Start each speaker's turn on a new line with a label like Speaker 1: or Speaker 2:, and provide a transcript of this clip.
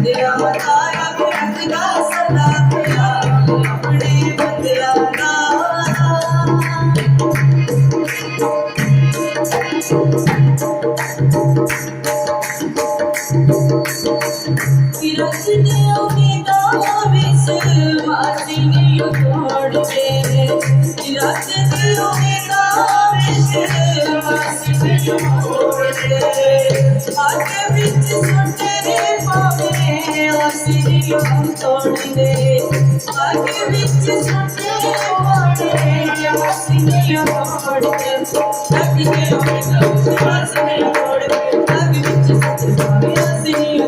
Speaker 1: तेरा बताया बिरंगा सदा पिया अपने बंदिया का रचने उम्मीदां विच मासी नहीं तोड़ के रचने उम्मीदां विच मासी नहीं तोड़ के आगे विच सुनने पावे आसी नहीं तोड़ दे आगे विच सुनने पावे आसी नहीं तोड़ के रचने उम्मीदां मासी नहीं तोड़ के आगे विच सुनने पावे आसी नहीं